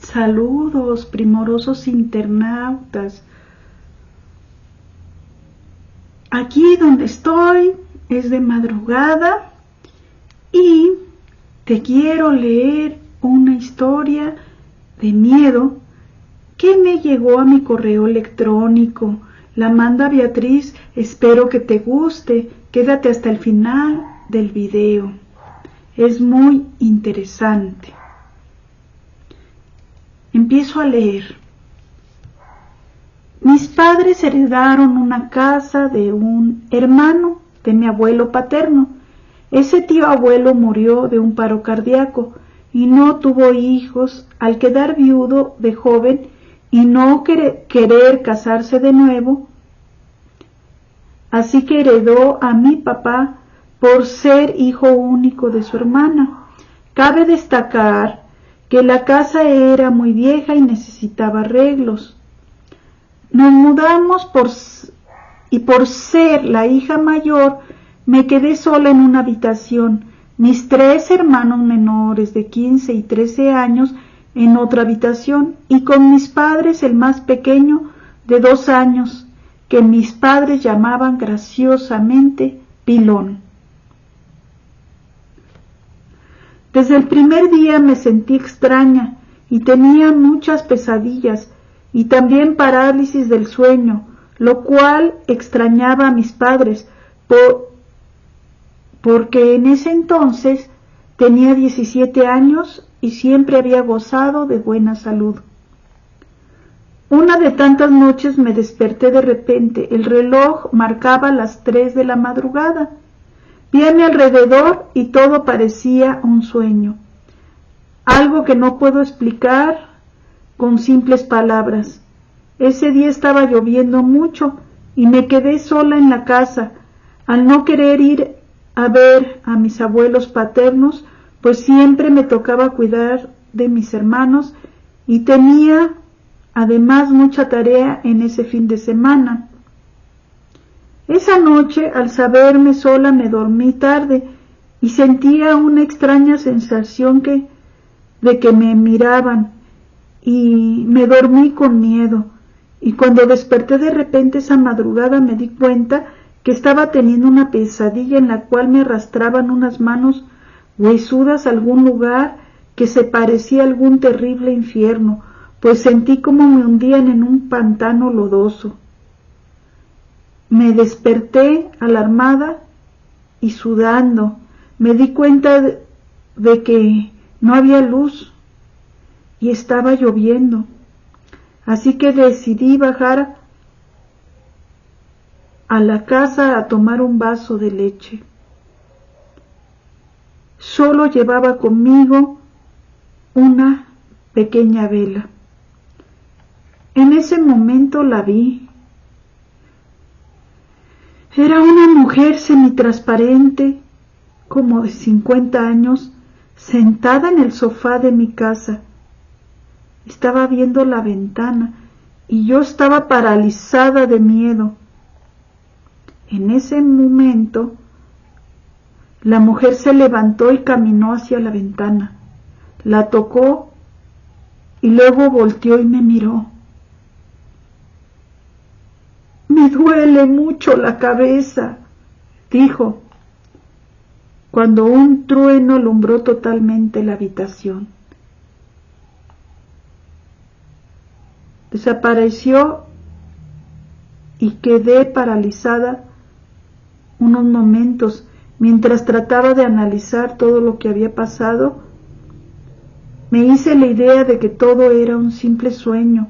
Saludos, primorosos internautas. Aquí donde estoy es de madrugada y te quiero leer una historia de miedo que me llegó a mi correo electrónico. La manda Beatriz, espero que te guste. Quédate hasta el final del video. Es muy interesante. Empiezo a leer. Mis padres heredaron una casa de un hermano de mi abuelo paterno. Ese tío abuelo murió de un paro cardíaco y no tuvo hijos al quedar viudo de joven y no querer casarse de nuevo. Así que heredó a mi papá por ser hijo único de su hermana. Cabe destacar que la casa era muy vieja y necesitaba arreglos. Nos mudamos y por ser la hija mayor me quedé sola en una habitación, mis 3 hermanos menores de 15 y 13 años en otra habitación y con mis padres el más pequeño de 2 años, que mis padres llamaban graciosamente Pilón. Desde el primer día me sentí extraña y tenía muchas pesadillas y también parálisis del sueño, lo cual extrañaba a mis padres porque en ese entonces tenía 17 años y siempre había gozado de buena salud. Una de tantas noches me desperté de repente. El reloj marcaba las 3 de la madrugada. Vi a mi alrededor y todo parecía un sueño, algo que no puedo explicar con simples palabras. Ese día estaba lloviendo mucho y me quedé sola en la casa, al no querer ir a ver a mis abuelos paternos, pues siempre me tocaba cuidar de mis hermanos y tenía además mucha tarea en ese fin de semana. Esa noche, al saberme sola, me dormí tarde y sentía una extraña sensación de que me miraban y me dormí con miedo. Y cuando desperté de repente esa madrugada me di cuenta que estaba teniendo una pesadilla en la cual me arrastraban unas manos huesudas a algún lugar que se parecía a algún terrible infierno, pues sentí como me hundían en un pantano lodoso. Me desperté alarmada y sudando. Me di cuenta de que no había luz y estaba lloviendo. Así que decidí bajar a la casa a tomar un vaso de leche. Solo llevaba conmigo una pequeña vela. En ese momento la vi. Era una mujer semitransparente, como de 50 años, sentada en el sofá de mi casa. Estaba viendo la ventana y yo estaba paralizada de miedo. En ese momento, la mujer se levantó y caminó hacia la ventana. La tocó y luego volteó y me miró. «Me duele mucho la cabeza», dijo, cuando un trueno alumbró totalmente la habitación. Desapareció y quedé paralizada unos momentos mientras trataba de analizar todo lo que había pasado. Me hice la idea de que todo era un simple sueño,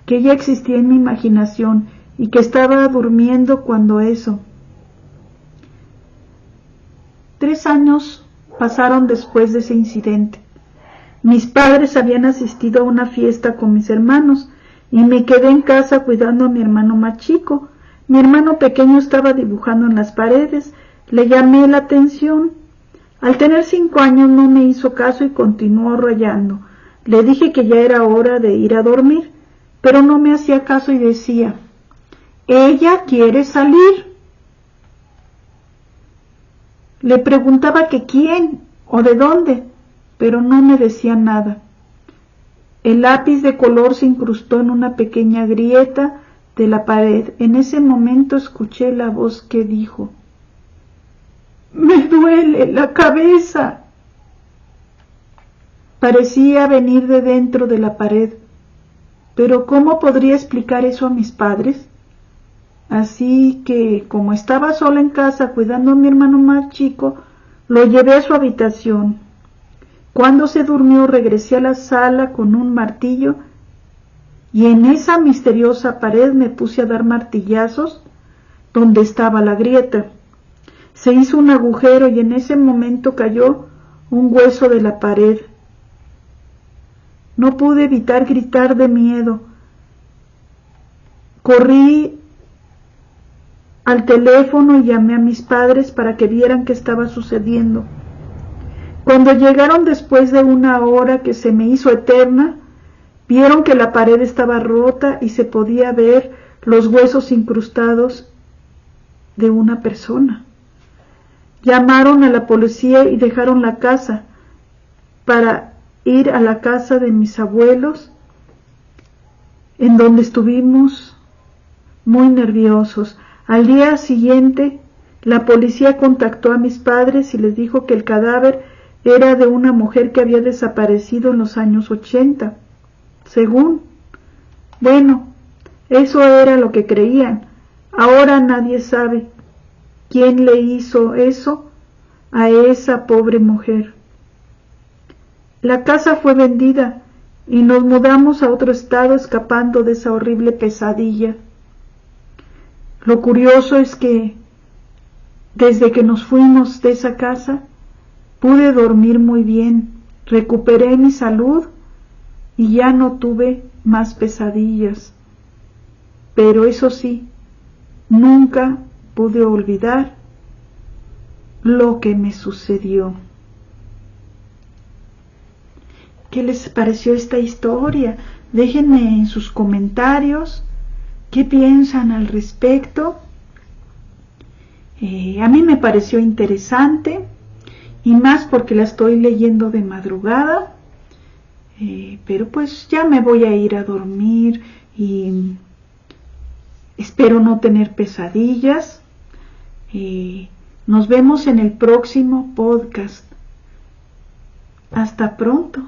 que ella existía en mi imaginación y que estaba durmiendo cuando eso. 3 años pasaron después de ese incidente. Mis padres habían asistido a una fiesta con mis hermanos y me quedé en casa cuidando a mi hermano más chico. Mi hermano pequeño estaba dibujando en las paredes. Le llamé la atención. Al tener 5 años no me hizo caso y continuó rayando. Le dije que ya era hora de ir a dormir, pero no me hacía caso y decía: «Ella quiere salir». Le preguntaba que quién o de dónde, pero no me decía nada. El lápiz de color se incrustó en una pequeña grieta de la pared. En ese momento escuché la voz que dijo: «Me duele la cabeza». Parecía venir de dentro de la pared, pero ¿cómo podría explicar eso a mis padres? Así que, como estaba sola en casa cuidando a mi hermano más chico, lo llevé a su habitación. Cuando se durmió, regresé a la sala con un martillo y en esa misteriosa pared me puse a dar martillazos donde estaba la grieta. Se hizo un agujero y en ese momento cayó un hueso de la pared. No pude evitar gritar de miedo. Corrí al teléfono y llamé a mis padres para que vieran qué estaba sucediendo. Cuando llegaron después de una hora que se me hizo eterna, vieron que la pared estaba rota y se podía ver los huesos incrustados de una persona. Llamaron a la policía y dejaron la casa para ir a la casa de mis abuelos, en donde estuvimos muy nerviosos. Al día siguiente, la policía contactó a mis padres y les dijo que el cadáver era de una mujer que había desaparecido en los años 80. Según, bueno, eso era lo que creían. Ahora nadie sabe quién le hizo eso a esa pobre mujer. La casa fue vendida y nos mudamos a otro estado escapando de esa horrible pesadilla. Lo curioso es que desde que nos fuimos de esa casa pude dormir muy bien, recuperé mi salud y ya no tuve más pesadillas. Pero eso sí, nunca pude olvidar lo que me sucedió. ¿Qué les pareció esta historia? Déjenme en sus comentarios qué piensan al respecto. A mí me pareció interesante y más porque la estoy leyendo de madrugada, pero pues ya me voy a ir a dormir y espero no tener pesadillas. Nos vemos en el próximo podcast. Hasta pronto.